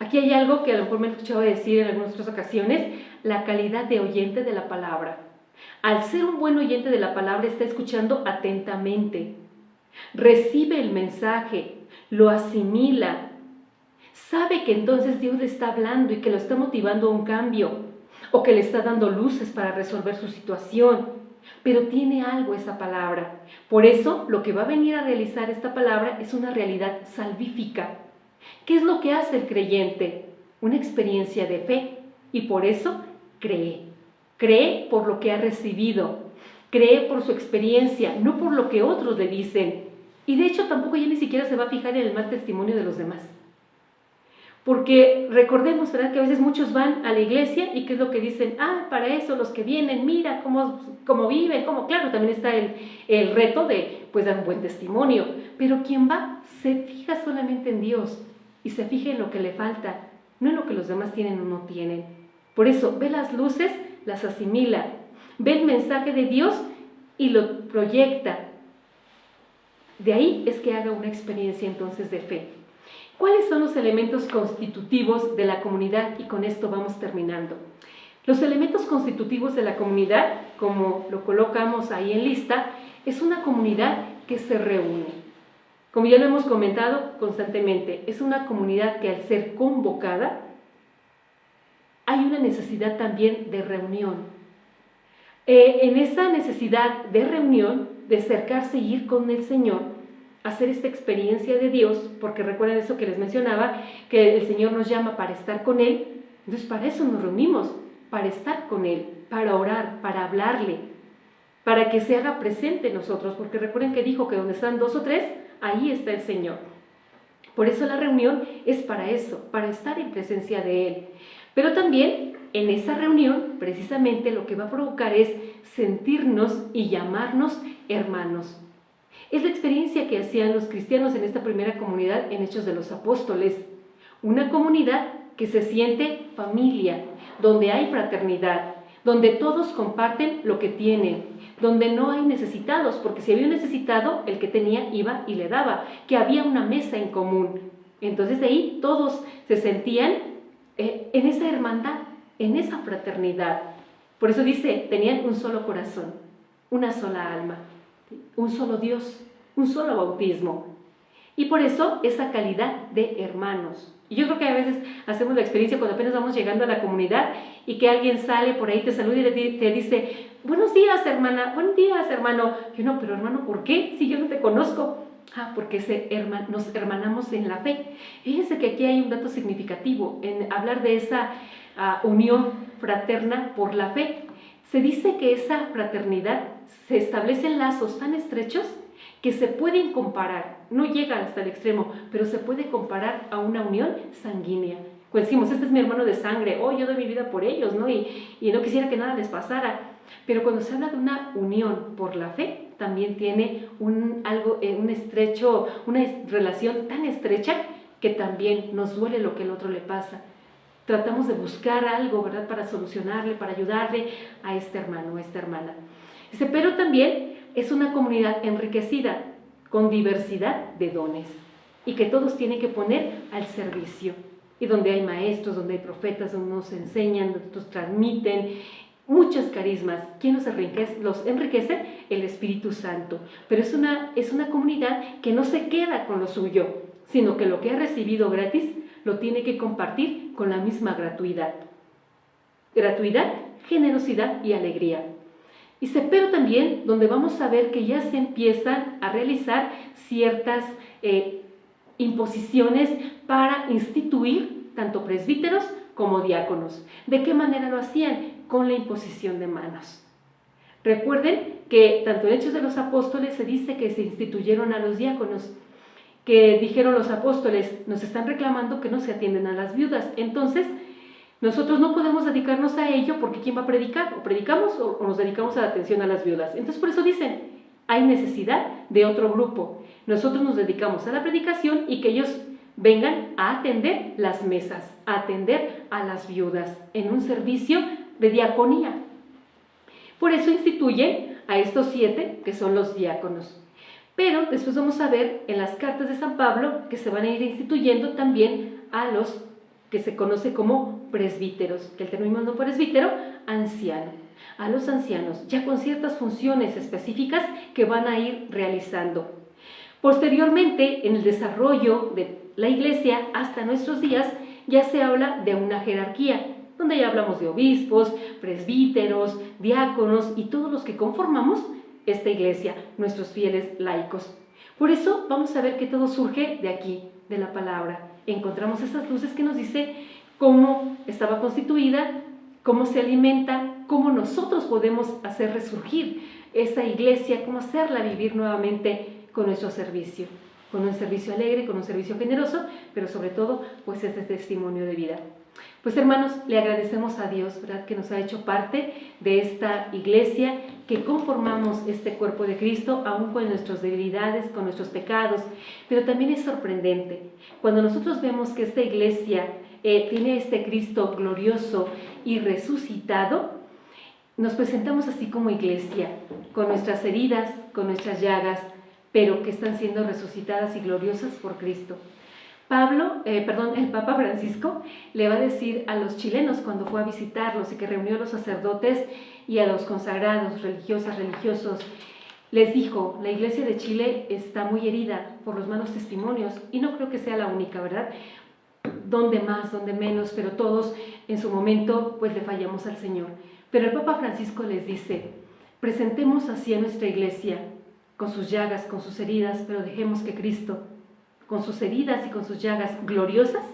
Aquí hay algo que a lo mejor me he escuchado decir en algunas otras ocasiones, la calidad de oyente de la palabra. Al ser un buen oyente de la palabra, está escuchando atentamente, recibe el mensaje, lo asimila, sabe que entonces Dios le está hablando y que lo está motivando a un cambio, o que le está dando luces para resolver su situación, pero tiene algo esa palabra. Por eso, lo que va a venir a realizar esta palabra es una realidad salvífica. ¿Qué es lo que hace el creyente? Una experiencia de fe, y por eso cree. Cree por lo que ha recibido, cree por su experiencia, no por lo que otros le dicen. Y de hecho tampoco ya ni siquiera se va a fijar en el mal testimonio de los demás. Porque recordemos, ¿verdad?, que a veces muchos van a la iglesia y ¿qué es lo que dicen? Ah, para eso los que vienen, mira cómo viven, claro, también está el reto de pues dar un buen testimonio. Pero quien va se fija solamente en Dios y se fija en lo que le falta, no en lo que los demás tienen o no tienen. Por eso ve las luces, las asimila, ve el mensaje de Dios y lo proyecta. De ahí es que haga una experiencia entonces de fe. ¿Cuáles son los elementos constitutivos de la comunidad? Y con esto vamos terminando. Los elementos constitutivos de la comunidad, como lo colocamos ahí en lista, es una comunidad que se reúne. Como ya lo hemos comentado constantemente, es una comunidad que al ser convocada, hay una necesidad también de reunión. En esa necesidad de reunión, de acercarse y ir con el Señor, hacer esta experiencia de Dios, porque recuerden eso que les mencionaba, que el Señor nos llama para estar con Él. Entonces para eso nos reunimos, para estar con Él, para orar, para hablarle, para que se haga presente en nosotros, porque recuerden que dijo que donde están 2 o 3, ahí está el Señor. Por eso la reunión es para eso, para estar en presencia de Él. Pero también en esa reunión, precisamente lo que va a provocar es sentirnos y llamarnos hermanos. Es la experiencia que hacían los cristianos en esta primera comunidad en Hechos de los Apóstoles. Una comunidad que se siente familia, donde hay fraternidad, donde todos comparten lo que tienen, donde no hay necesitados, porque si había un necesitado, el que tenía iba y le daba, que había una mesa en común. Entonces de ahí todos se sentían en esa hermandad, en esa fraternidad. Por eso dice, tenían un solo corazón, una sola alma, un solo Dios, un solo bautismo. Y por eso esa calidad de hermanos. Y yo creo que a veces hacemos la experiencia cuando apenas vamos llegando a la comunidad y que alguien sale por ahí, te saluda y te dice, buenos días hermana, buenos días hermano. Y yo, no, pero hermano, ¿por qué? Si yo no te conozco. Ah, porque nos hermanamos en la fe. Fíjense que aquí hay un dato significativo en hablar de esa unión fraterna por la fe. Se dice que esa fraternidad se establecen lazos tan estrechos que se pueden comparar, no llegan hasta el extremo, pero se puede comparar a una unión sanguínea. Pues decimos, este es mi hermano de sangre, yo doy mi vida por ellos, ¿no? Y no quisiera que nada les pasara. Pero cuando se habla de una unión por la fe, también tiene una relación tan estrecha que también nos duele lo que el otro le pasa. Tratamos de buscar algo, ¿verdad?, para solucionarle, para ayudarle a este hermano, a esta hermana. Dice, pero también es una comunidad enriquecida con diversidad de dones y que todos tienen que poner al servicio. Y donde hay maestros, donde hay profetas, donde nos enseñan, donde nos transmiten muchos carismas. ¿Quién los enriquece? El Espíritu Santo. Pero es una comunidad que no se queda con lo suyo, sino que lo que ha recibido gratis lo tiene que compartir con la misma gratuidad. Gratuidad, generosidad y alegría. Pero también donde vamos a ver que ya se empiezan a realizar ciertas imposiciones para instituir tanto presbíteros como diáconos. ¿De qué manera lo hacían? Con la imposición de manos. Recuerden que tanto en Hechos de los Apóstoles se dice que se instituyeron a los diáconos, que dijeron los apóstoles, nos están reclamando que no se atienden a las viudas. Entonces, nosotros no podemos dedicarnos a ello porque ¿quién va a predicar? O predicamos o nos dedicamos a la atención a las viudas. Entonces, por eso dicen, hay necesidad de otro grupo. Nosotros nos dedicamos a la predicación y que ellos vengan a atender las mesas, a atender a las viudas en un servicio de diaconía. Por eso instituyen a estos 7 que son los diáconos. Pero después vamos a ver en las cartas de San Pablo que se van a ir instituyendo también a los que se conoce como presbíteros, que el término presbítero, anciano, a los ancianos, ya con ciertas funciones específicas que van a ir realizando. Posteriormente, en el desarrollo de la Iglesia hasta nuestros días, ya se habla de una jerarquía, donde ya hablamos de obispos, presbíteros, diáconos y todos los que conformamos esta Iglesia, nuestros fieles laicos. Por eso vamos a ver que todo surge de aquí, de la palabra. Encontramos esas luces que nos dice cómo estaba constituida, cómo se alimenta, cómo nosotros podemos hacer resurgir esa Iglesia, cómo hacerla vivir nuevamente con nuestro servicio, con un servicio alegre, con un servicio generoso, pero sobre todo, pues este testimonio de vida. Pues hermanos, le agradecemos a Dios, ¿verdad?, que nos ha hecho parte de esta Iglesia, que conformamos este cuerpo de Cristo, aún con nuestras debilidades, con nuestros pecados, pero también es sorprendente cuando nosotros vemos que esta Iglesia tiene este Cristo glorioso y resucitado. Nos presentamos así como Iglesia, con nuestras heridas, con nuestras llagas, pero que están siendo resucitadas y gloriosas por Cristo. El Papa Francisco le va a decir a los chilenos cuando fue a visitarlos y que reunió a los sacerdotes y a los consagrados, religiosas, religiosos, les dijo, la Iglesia de Chile está muy herida por los malos testimonios y no creo que sea la única, ¿verdad? Donde más, donde menos, pero todos en su momento pues le fallamos al Señor. Pero el Papa Francisco les dice, presentemos así a nuestra Iglesia, con sus llagas, con sus heridas, pero dejemos que Cristo, con sus heridas y con sus llagas gloriosas,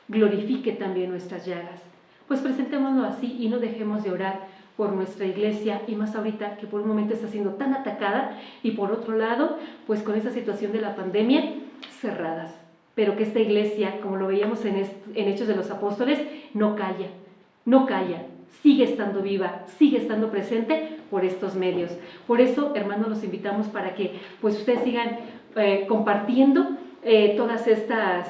glorifique también nuestras llagas. Pues presentémoslo así y no dejemos de orar por nuestra Iglesia, y más ahorita que por un momento está siendo tan atacada, y por otro lado, pues con esa situación de la pandemia, cerradas. Pero que esta Iglesia, como lo veíamos en Hechos de los Apóstoles, no calla, sigue estando viva, sigue estando presente por estos medios. Por eso, hermanos, los invitamos para que pues ustedes sigan compartiendo todas estas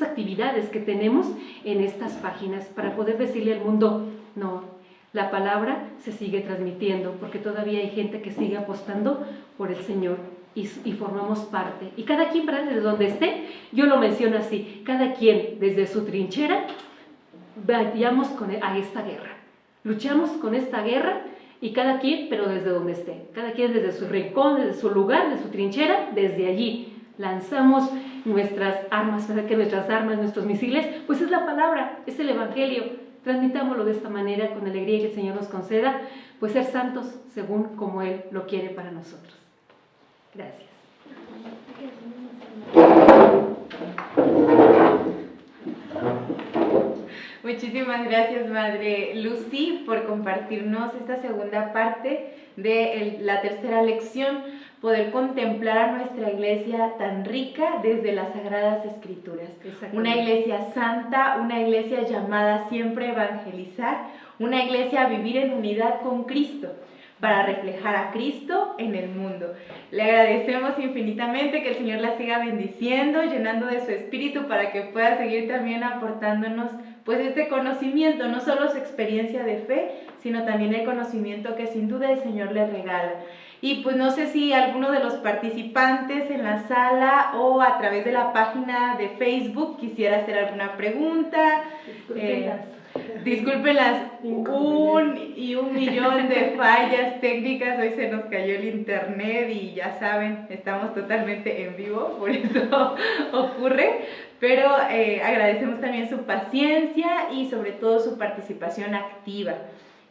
actividades que tenemos en estas páginas para poder decirle al mundo, no, la palabra se sigue transmitiendo porque todavía hay gente que sigue apostando por el Señor y formamos parte. Y cada quien, ¿verdad?, desde donde esté, yo lo menciono así, cada quien desde su trinchera, vayamos a esta guerra, luchamos con esta guerra y cada quien, pero desde donde esté, cada quien desde su rincón, desde su lugar, desde su trinchera, desde allí lanzamos nuestras armas, para que nuestras armas, nuestros misiles, pues es la palabra, es el Evangelio. Transmitámoslo de esta manera, con alegría, que el Señor nos conceda, pues ser santos según como Él lo quiere para nosotros. Gracias. Muchísimas gracias, Madre Lucy, por compartirnos esta segunda parte de la tercera lección, poder contemplar a nuestra Iglesia tan rica desde las Sagradas Escrituras. Una Iglesia santa, una Iglesia llamada siempre a evangelizar, una Iglesia a vivir en unidad con Cristo, para reflejar a Cristo en el mundo. Le agradecemos infinitamente, que el Señor la siga bendiciendo, llenando de su espíritu para que pueda seguir también aportándonos pues este conocimiento, no solo su experiencia de fe, sino también el conocimiento que sin duda el Señor le regala. Y pues no sé si alguno de los participantes en la sala o a través de la página de Facebook quisiera hacer alguna pregunta. Disculpen las 1.000.000 de fallas técnicas, hoy se nos cayó el internet y ya saben, estamos totalmente en vivo, por eso ocurre, pero agradecemos también su paciencia y sobre todo su participación activa.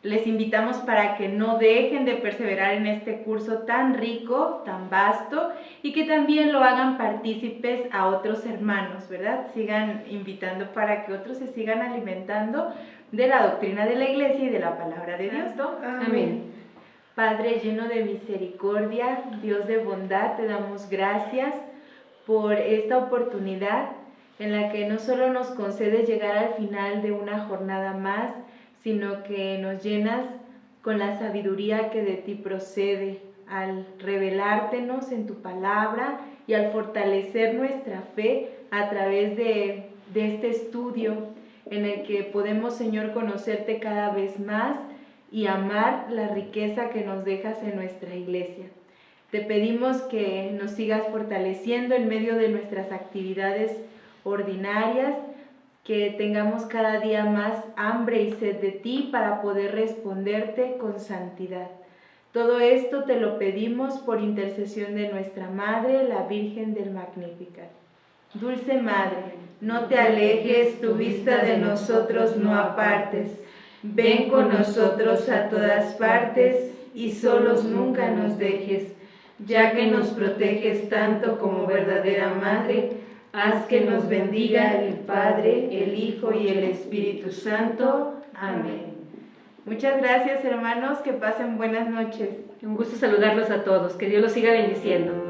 Les invitamos para que no dejen de perseverar en este curso tan rico, tan vasto, y que también lo hagan partícipes a otros hermanos, ¿verdad? Sigan invitando para que otros se sigan alimentando de la doctrina de la Iglesia y de la palabra de Dios. Amén. Padre lleno de misericordia, Dios de bondad, te damos gracias por esta oportunidad en la que no solo nos concedes llegar al final de una jornada más, sino que nos llenas con la sabiduría que de ti procede, al revelártenos en tu palabra y al fortalecer nuestra fe a través de este estudio en el que podemos, Señor, conocerte cada vez más y amar la riqueza que nos dejas en nuestra iglesia. Te pedimos que nos sigas fortaleciendo en medio de nuestras actividades ordinarias, que tengamos cada día más hambre y sed de ti para poder responderte con santidad. Todo esto te lo pedimos por intercesión de nuestra Madre, la Virgen del Magnificat. Dulce Madre, no te alejes, tu vista de nosotros no apartes. Ven con nosotros a todas partes y solos nunca nos dejes. Ya que nos proteges tanto como verdadera Madre, haz que nos bendiga el Padre, el Hijo y el Espíritu Santo. Amén. Muchas gracias, hermanos, que pasen buenas noches. Un gusto saludarlos a todos, que Dios los siga bendiciendo.